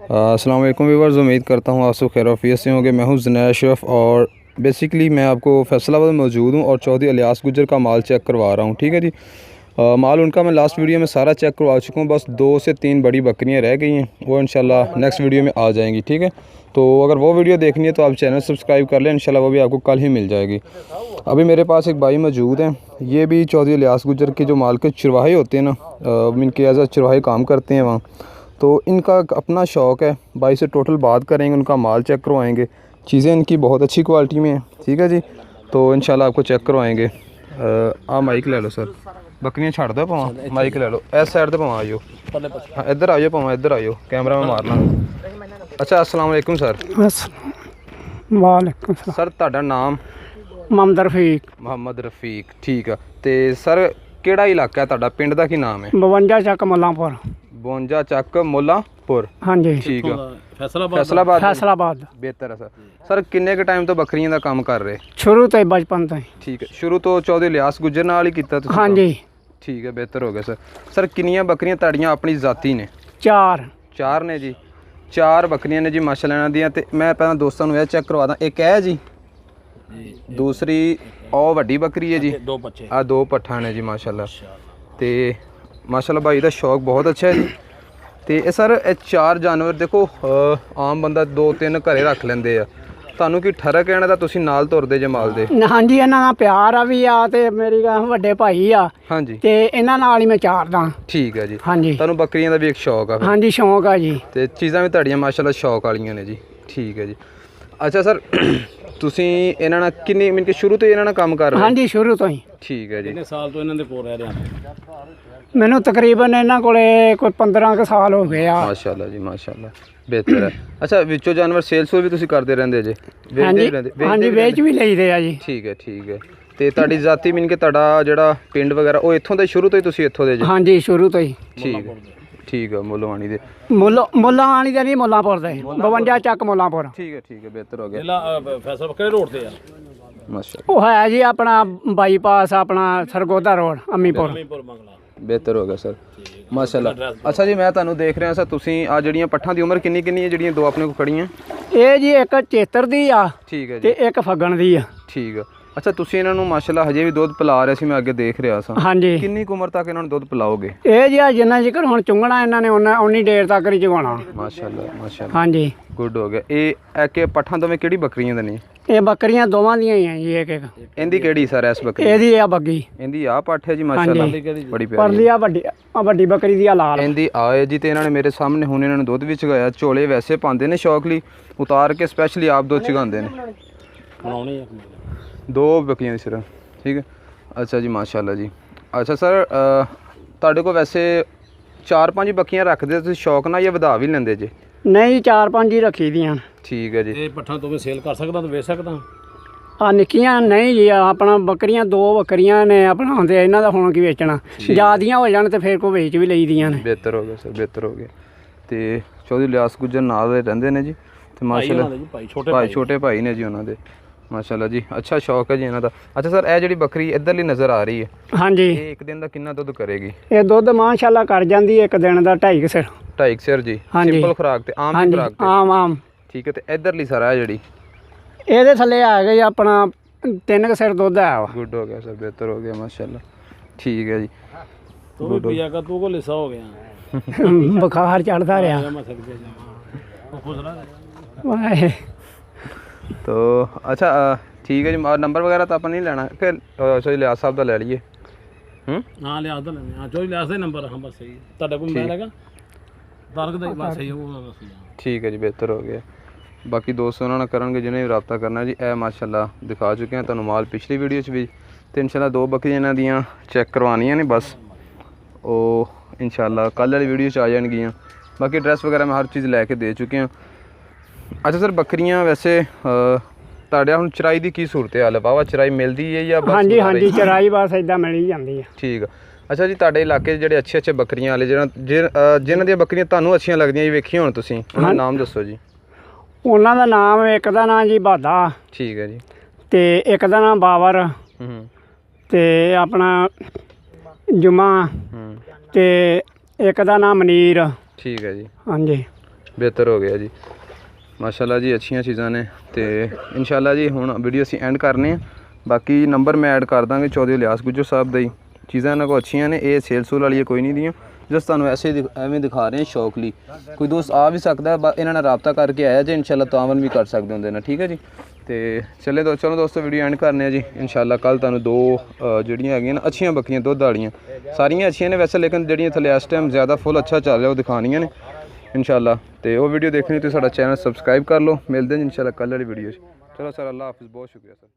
अस्सलाम वालेकुम व्यूअर्स, उम्मीद करता हूँ आप सब खैर आफियत से होंगे। मैं हूँ ज़ुनैर अशरफ और बेसिकली मैं आपको फैसलाबाद में मौजूद हूँ और चौधरी इलियास गुजर का माल चेक करवा रहा हूँ। ठीक है जी। माल उनका मैं लास्ट वीडियो में सारा चेक करवा चुका हूँ, बस 2 से 3 बड़ी बकरियाँ रह गई हैं, वो इंशाल्लाह नेक्स्ट वीडियो में आ जाएंगी। ठीक है, तो अगर वो वीडियो देखनी है तो आप चैनल सब्सक्राइब कर लें, इंशाल्लाह वो भी आपको कल ही मिल जाएगी। अभी मेरे पास एक भाई मौजूद हैं, ये भी चौधरी इलियास गुजर के जो माल के चरवाहे होते हैं ना, इनके एज आ चरवाहे काम करते हैं वहाँ, तो इनका अपना शौक़ है। भाई से टोटल बात करेंगे, उनका माल चेक करवाएंगे। चीज़ें इनकी बहुत अच्छी क्वालिटी में हैं। ठीक है जी, तो इंशाल्लाह आपको चेक करवाएंगे। आप माइक ले लो सर, बकरियां छड़ दो पावा, माइक ले लो, इस साइड तो पावा आइयो, हाँ इधर आइयो पावा, इधर आइयो, कैमरा में मारना। अच्छा, अस्सलाम वालेकुम सर। वालेकुम सर ਤੁਹਾਡਾ नाम? मोहम्मद रफीक। ठीक है, तो सर ਕਿਹੜਾ ਇਲਾਕਾ ਹੈ ਤੁਹਾਡਾ, ਪਿੰਡ ਦਾ ਕੀ ਨਾਮ ਹੈ? 52 ਚੱਕ ਮੁੱਲਾਂਪੁਰ। 52 ਚੱਕ ਮੁੱਲਾਂਪੁਰ। ਹਾਂਜੀ ठीक है, फैसलाबाद। बेहतर है सर। सर किन्ने के टाइम तो बकरियां का काम कर रहे? शुरू तो बचपन तो। ठीक है, शुरू तो चौधरी इलियास गुजर नाल ही कीता तुसीं? हाँ जी। ठीक है, बेहतर हो गया सर। सर किन्नियां बकरियां ताड़ियां अपनी जाती ने? 4 ने जी। 4 बकरियां ने जी माशाल्लाह इन्हां दियां। ते मैं पहला दोस्तों नूं चेक करवा दा, एक है जी, दूसरी और वड्डी बकरी है जी, 2 पट्ठा ने जी माशाल्लाह। ते माशाल्लाह भाई दा शौक बहुत अच्छा है जी। तो सर 4 जानवर देखो, आम बंदा 2-3 घरे रख लेंदे आ, ਤੁਹਾਨੂੰ ਕੀ ਠਰਕ ਹੈ ਇਹਨਾਂ ਦਾ, ਤੁਸੀਂ ਨਾਲ ਤੁਰਦੇ ਜੇ ਮਾਲ ਦੇ? ਹਾਂਜੀ, ਇਹਨਾਂ ਨਾਲ ਪਿਆਰ ਆ ਵੀ ਆ, ਤੇ ਮੇਰੀ ਵੱਡੇ ਭਾਈ ਆ। ਹਾਂਜੀ, ਤੇ ਇਹਨਾਂ ਨਾਲ ਹੀ ਮੈਂ ਚਾਰਦਾ। ਠੀਕ ਹੈ ਜੀ। ਹਾਂਜੀ, ਤੁਹਾਨੂੰ ਬੱਕਰੀਆਂ ਦਾ ਵੀ ਇੱਕ ਸ਼ੌਕ ਆ? ਹਾਂਜੀ, ਸ਼ੌਕ ਆ ਜੀ। ਤੇ ਚੀਜ਼ਾਂ ਵੀ ਤੁਹਾਡੀਆਂ ਮਾਸ਼ਾਅੱਲਾ ਸ਼ੌਕ ਵਾਲੀਆਂ ਨੇ ਜੀ। ਠੀਕ ਹੈ ਜੀ। ਅੱਛਾ ਸਰ, ਤੁਸੀਂ ਇਹਨਾਂ ਨਾਲ ਕਿੰਨੀ ਮਤਲਬ ਕਿ ਸ਼ੁਰੂ ਤੋਂ ਇਹਨਾਂ ਨਾਲ ਕੰਮ ਕਰ ਰਹੇ ਹੋ? ਹਾਂਜੀ, ਸ਼ੁਰੂ ਤੋਂ ਹੀ। ਠੀਕ ਹੈ ਜੀ। ਕਿੰਨੇ ਸਾਲ ਤੋਂ ਇਹਨਾਂ ਦੇ ਕੋਲ ਰਹਿ ਰਹੇ ਆ? ਮੈਨੂੰ ਤਕਰੀਬਨ ਇਹਨਾਂ ਕੋਲੇ ਕੋਈ 15 ਕੁ ਸਾਲ ਹੋ ਗਏ ਆ। ਮਾਸ਼ਾਅੱਲਾ ਜੀ, ਮਾਸ਼ਾਅੱਲਾ, ਬਿਹਤਰ ਹੈ। ਅੱਛਾ, ਵਿੱਚੋਂ ਜਾਨਵਰ ਸੇਲਸ ਵੀ ਤੁਸੀਂ ਕਰਦੇ ਰਹਿੰਦੇ ਜੇ? ਵੇਚਦੇ ਰਹਿੰਦੇ? ਹਾਂਜੀ, ਵੇਚ ਵੀ ਲਈਦੇ ਆ ਜੀ। ਠੀਕ ਹੈ, ਠੀਕ ਹੈ। ਤੇ ਤੁਹਾਡੀ ਜ਼ਾਤੀ ਮੀਨ ਕਿ ਤੁਹਾਡਾ ਜਿਹੜਾ ਪਿੰਡ ਵਗੈਰਾ ਉਹ ਇੱਥੋਂ ਦੇ ਸ਼ੁਰੂ ਤੋਂ ਹੀ ਤੁਸੀਂ ਇੱਥੋਂ ਦੇ ਜੀ? ਹਾਂਜੀ, ਸ਼ੁਰੂ ਤੋਂ ਹੀ। ਠੀਕ ਹੈ, ਠੀਕ ਹੈ। ਮੁੱਲਾਂਵਾਣੀ ਦੇ? ਮੁੱਲਾਂਵਾਣੀ ਦੇ ਨਹੀਂ, ਮੁੱਲਾਂਪੁਰ ਦੇ, 52 ਚੱਕ ਮੁੱਲਾਂਪੁਰ। ਠੀਕ ਹੈ, ਠੀਕ ਹੈ, ਬਿਹਤਰ ਹੋ ਗਿਆ। ਫੈਸਲ ਕਿਹੜੇ ਰੋਡ ਤੇ ਆ? ਮਾਸ਼ਾਅੱਲਾ, ਉਹ ਹੈ ਜੀ ਆਪਣਾ ਬਾਈਪਾਸ, ਆਪਣਾ ਸਰਗੋਦਾ ਰੋਡ, ਅਮੀਪੁਰ। बेहतर हो गया सर, माशाल्लाह। अच्छा जी, मैं तुहानू देख रहा सर, तुसीं आ जड़ियां पट्ठां दी उम्र किन्नी किन्नी है जड़ियां 2 अपने को खड़ियां? ये जी एक चेतर दी आ, ठीक है जी, ते एक फगण दी आ। ठीक है। अच्छा, तुसीं इन्हां नू माशाल्लाह हजे भी दुध पिला रहे सी, मैं अगे देख रहा सा। हाँ जी। किन्नी उम्र तक इन्हां नू दुध पिलाओगे? ये जी जिन्ना जिकर हुण चुंगना इन्हां ने उन्नी देर तक ही चुगाना। माशाल्लाह, माशाल्लाह। हाँ जी, गुड हो गया। ये के पट्ठां दोवें किहड़ी बकरियां दे ने? ये बकरियां दोवां दियां ही हैं जी। एक इंदी केड़ी सर इस बकरी? एदी आ बग्गी, इंदी आ पट्ठ है जी माशाल्लाह, बड़ी प्यारी। परली आ वड्डी बकरी दी आ लाल, इंदी आए जी। ते इन्हां ने मेरे सामने हुण इन्हां ने दुध भी चगाया। झोले वैसे पांदे ने शौक लई, उतार के स्पैशली आप दुध चगांदे ने। 2 बकरियां दी सिर्फ? ठीक है। अच्छा जी, माशाल्लाह जी। अच्छा सर, तुहाडे कोल वैसे 4-5 बकरियां रखदे तुसीं शौक नाल या वधा भी लैंदे जे? नहीं, 4-5 ही रखी दियां। ठीक है जी। ये पट्ठा तो मैं सेल कर सकदा, तो बेच सकदा? आ निक्कियां नहीं जी, अपना बकरियां 2 बकरियां ने अपना होंदे, इन्हां दा हुण की बेचना, ज़्यादियां हो जाण ते फिर को बेच भी लई दियां ने। बेहतर हो गया सर, बेहतर हो गया। ते चौधरी इलियास गुजर नाल रहिंदे ने जी, ते माशाल्लाह भाई छोटे भाई ने जी उन्हां दे, माशाल्लाह जी। अच्छा शौक है जी इन्हां दा। अच्छा सर, ये जिहड़ी बकरी इधरली नज़र आ रही है, हाँ जी, ये एक दिन दा कितना दुध करेगी? ये दुध माशाल्लाह कर जांदी एक दिन दा 2.5 सिर। 2.5 सिर जी? सिंपल खुराक ते आम दी खुराक ते? आम। ठीक है। ते इधरली सर है जिहड़ी, ਇਹਦੇ ਥੱਲੇ ਆ ਗਈ ਆਪਣਾ 3 ਸਿਰ ਦੁੱਧ ਆ। गुड हो गया सर, बेहतर हो गया माशाल्लाह। ठीक है जी। तू भी पिया का, तू को लिसा हो गया, बुखार चढ़ता रहा। तो अच्छा, ठीक है जी। नंबर वगैरह तो अपन नहीं लेना कि सॉरी लियास साहब का ले लीए? हाँ, लियास का लेने। हाँ, जो लियास का नंबर हाँ बस सही है। तुहाडा कोई मैं लगा तारक दा बस सही है, वो सही है। ठीक है जी, बेहतर हो गया। बाकी दोस्त उन्होंने करेंगे जिन्हें भी रब्ता करना जी। ए माशाल्लाह दिखा चुके हैं तुहानू माल पिछली वीडियो भी। तो इंशाल्लाह 2 बकरियां इन्हां दियां चेक करवानियां ने, बस वो इंशाल्लाह कल वाली वीडियो आ जाएगियां। बाकी एड्रैस वगैरह मैं हर चीज़ लैके दे चुके हैं। अच्छा सर, बकरियां वैसे ਤੁਹਾਡੇ ਹੁਣ ਚਰਾਈ ਦੀ ਕੀ ਸੂਰਤ ਹਾਲ ਹੈ? ਵਾਹਵਾ ਚਰਾਈ ਮਿਲਦੀ ਹੈ ਜਾਂ ਬਸ? ਹਾਂਜੀ ਹਾਂਜੀ, ਚਰਾਈ ਬਸ ਇਦਾਂ ਮਿਲ ਹੀ ਜਾਂਦੀ ਹੈ। ਠੀਕ ਆ। ਅੱਛਾ ਜੀ, ਤੁਹਾਡੇ ਇਲਾਕੇ 'ਚ ਜਿਹੜੇ ਅੱਛੇ ਬੱਕਰੀਆਂ ਵਾਲੇ ਜਿਹਨਾਂ ਦੀਆਂ ਬੱਕਰੀਆਂ ਤੁਹਾਨੂੰ ਅੱਛੀਆਂ ਲੱਗਦੀਆਂ ਜੀ, ਵੇਖੀਆਂ ਹੁਣ ਤੁਸੀਂ, ਉਹਨਾਂ ਦਾ ਨਾਮ ਦੱਸੋ ਜੀ। ਉਹਨਾਂ ਦਾ ਨਾਮ, ਇੱਕ ਦਾ ਨਾਮ ਜੀ ਬਾਦਾ। ਠੀਕ ਹੈ ਜੀ। ਤੇ ਇੱਕ ਦਾ ਨਾਮ ਬਾਵਰ, ਤੇ ਆਪਣਾ ਜੁਮਾ, ਤੇ ਇੱਕ ਦਾ ਨਾਮ ਮਨੀਰ। ਠੀਕ ਹੈ ਜੀ। ਹਾਂਜੀ। ਬਿਹਤਰ ਹੋ ਗਿਆ ਜੀ ਮਾਸ਼ਾਅੱਲਾ ਜੀ। ਅੱਛੀਆਂ ਚੀਜ਼ਾਂ ਨੇ ਤੇ ਇਨਸ਼ਾਅੱਲਾ ਜੀ ਹੁਣ ਵੀਡੀਓ ਅਸੀਂ ਐਂਡ ਕਰਨੇ ਆ। ਬਾਕੀ ਨੰਬਰ ਮੈਂ ਐਡ ਕਰ ਦਾਂਗੇ ਚੌਧਰੀ ਇਲਿਆਸ ਗੁੱਜਰ ਸਾਹਿਬ ਦਾ ਹੀ। ਚੀਜ਼ਾਂ ਇਹਨਾਂ ਕੋਲ ਅੱਛੀਆਂ ਨੇ, ਇਹ ਸੇਲ ਸੂਲ ਵਾਲੀ ਕੋਈ ਨਹੀਂ ਦੀਆਂ, ਜਸ ਤੁਹਾਨੂੰ ਐਸੇ ਐਵੇਂ ਦਿਖਾ ਰਹੇ ਸ਼ੌਕ ਲਈ। ਕੋਈ ਦੋਸਤ ਆ ਵੀ ਸਕਦਾ, ਇਹਨਾਂ ਨਾਲ ਰਾਬਤਾ ਕਰਕੇ ਆਇਆ ਜੇ ਇਨਸ਼ਾਅੱਲਾ ਤਾਵਨ ਵੀ ਕਰ ਸਕਦੇ ਹੁੰਦੇ ਨੇ। ਠੀਕ ਹੈ ਜੀ। ਤੇ ਚਲੋ ਦੋਸਤੋ ਵੀਡੀਓ ਐਂਡ ਕਰਨੇ ਆ ਜੀ ਇਨਸ਼ਾਅੱਲਾ। ਕੱਲ ਤੁਹਾਨੂੰ ਦੋ ਜਿਹੜੀਆਂ ਹੈਗੀਆਂ ਨਾ ਅੱਛੀਆਂ ਬੱਕਰੀਆਂ ਦੁੱਧ ਵਾਲੀਆਂ, ਸਾਰੀਆਂ ਅੱਛੀਆਂ ਨੇ ਵੈਸੇ, ਲੇਕਿਨ ਜਿਹੜੀਆਂ ਥੱਲੇ ਇਸ ਟਾਈਮ ਜ਼ਿਆਦਾ ਫੁੱਲ ਅੱਛਾ ਚੱਲ ਰਿਹਾ ਉਹ ਦਿਖਾਉਣੀਆਂ ਨੇ ਇਨਸ਼ਾਅੱਲਾ। ਤੇ ਉਹ ਵੀਡੀਓ ਦੇਖਣੀ ਤੁਸੀਂ ਸਾਡਾ ਚੈਨਲ ਸਬਸਕ੍ਰਾਈਬ ਕਰ ਲਓ। ਮਿਲਦੇ ਜੀ ਇਨਸ਼ਾਅੱਲਾ ਕੱਲ੍ਹ ਵਾਲੀ ਵੀਡੀਓ 'ਚ। ਚਲੋ ਸਰ, ਅੱਲਾ ਹਾਫਿਜ਼, ਬਹੁਤ ਸ਼ੁਕਰੀਆ ਸਰ।